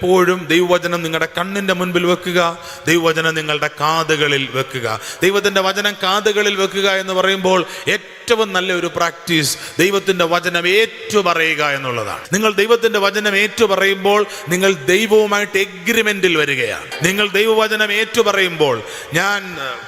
എപ്പോഴും ദൈവവചനം നിങ്ങളുടെ കണ്ണിന്റെ മുൻപിൽ വെക്കുക, ദൈവവചനം നിങ്ങളുടെ കാതുകളിൽ വെക്കുക. ദൈവത്തിന്റെ വചനം കാതുകളിൽ വെക്കുക എന്ന് പറയുമ്പോൾ ഏറ്റവും നല്ല ഒരു പ്രാക്ടീസ് ദൈവത്തിന്റെ വചനം ഏറ്റുപറയുക എന്നുള്ളതാണ്. നിങ്ങൾ ദൈവത്തിന്റെ വചനം ഏറ്റുപറയുമ്പോൾ നിങ്ങൾ ദൈവവുമായിട്ട് എഗ്രിമെന്റിൽ വരികയാണ്. നിങ്ങൾ ദൈവവചനം ഏറ്റുപറയുമ്പോൾ ഞാൻ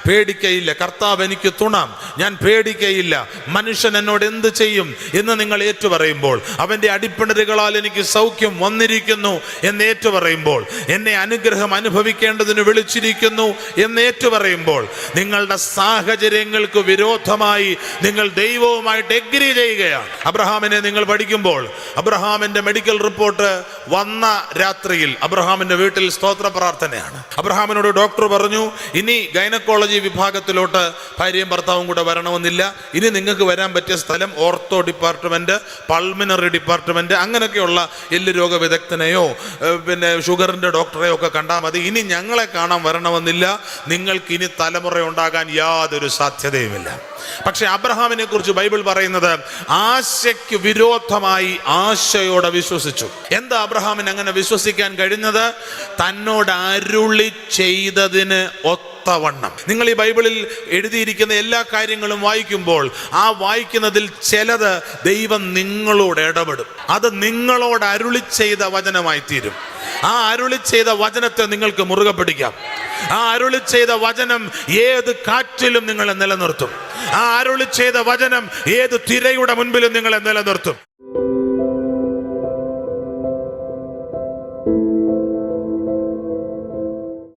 പേടിക്കയില്ല, കർത്താവ് എനിക്ക് തുണാം, ഞാൻ പേടിക്കയില്ല, മനുഷ്യൻ എന്നോട് എന്ത് ചെയ്യും എന്ന് നിങ്ങൾ ഏറ്റുപറയുമ്പോൾ, അവന്റെ അടിപ്പിണരുകളാൽ എനിക്ക് സൗഖ്യം വന്നിരിക്കുന്നു എന്ന് ഏറ്റുപറയുമ്പോൾ, എന്നെ അനുഗ്രഹം അനുഭവിക്കേണ്ടതിന് വിളിച്ചിരിക്കുന്നു എന്ന് ഏറ്റുപറയുമ്പോൾ, നിങ്ങളുടെ സാഹചര്യങ്ങൾക്ക് വിരോധമായി നിങ്ങൾ ദൈവവുമായിട്ട് എഗ്രി ചെയ്യുകയാണ്. അബ്രഹാമിനെ നിങ്ങൾ പഠിക്കുമ്പോൾ അബ്രഹാമിന്റെ മെഡിക്കൽ റിപ്പോർട്ട് വന്ന രാത്രിയിൽ അബ്രഹാമിന്റെ വീട്ടിൽ സ്തോത്ര പ്രാർത്ഥനയാണ്. അബ്രഹാമിനോട് ഡോക്ടർ പറഞ്ഞു, ഇനി ഗൈനക്കോളജി വിഭാഗത്തിലോട്ട് ഭാര്യയും ഭർത്താവും കൂടെ വരണമെന്നില്ല, ഇനി നിങ്ങൾക്ക് വരാൻ പറ്റിയ സ്ഥലം ഓർത്തോ ഡിപ്പാർട്ട്മെന്റ്, പൾമിനറി ഡിപ്പാർട്ട്മെന്റ്, അങ്ങനെയൊക്കെയുള്ള എല്ല് രോഗ വിദഗ്ധനെയോ പിന്നെ ഷുഗറിന്റെ ഡോക്ടറെയോ ഒക്കെ കണ്ടാൽ മതി, ഇനി ഞങ്ങളെ കാണാൻ വരണമെന്നില്ല, നിങ്ങൾക്ക് ഇനി തലമുറ ഉണ്ടാകാൻ യാതൊരു സാധ്യതയുമില്ല. പക്ഷെ അബ്രഹാമിനെ കുറിച്ച് ബൈബിൾ പറയുന്നത് ആശയ്ക്ക് വിരോധമായി ആശയോടെ വിശ്വസിച്ചു. എന്താ അബ്രഹാമിന് അങ്ങനെ വിശ്വസിക്കാൻ കഴിഞ്ഞത്? തന്നോട് അരുളി ചെയ്തതിന് ഒത്തവണ്ണം. നിങ്ങൾ ഈ ബൈബിളിൽ എഴുതിയിരിക്കുന്ന എല്ലാ കാര്യങ്ങളും വായിക്കുമ്പോൾ ആ വായിക്കുന്നതിൽ ചിലത് ദൈവം നിങ്ങളോട് ഇടപെടും. അത് നിങ്ങളോട് അരുളി ചെയ്ത വചനമായി തീരും. ആ അരുളി ചെയ്ത വചനത്തെ നിങ്ങൾക്ക് മുറുകെ പിടിക്കാം. ആ അരുളി ചെയ്ത വചനം ഏത് കാറ്റിലും നിങ്ങളെ നിലനിർത്തും. ആ അരുളി ചെയ്ത വചനം ഏത് തിരയുടെ മുൻപിലും നിങ്ങളെ നിലനിർത്തും.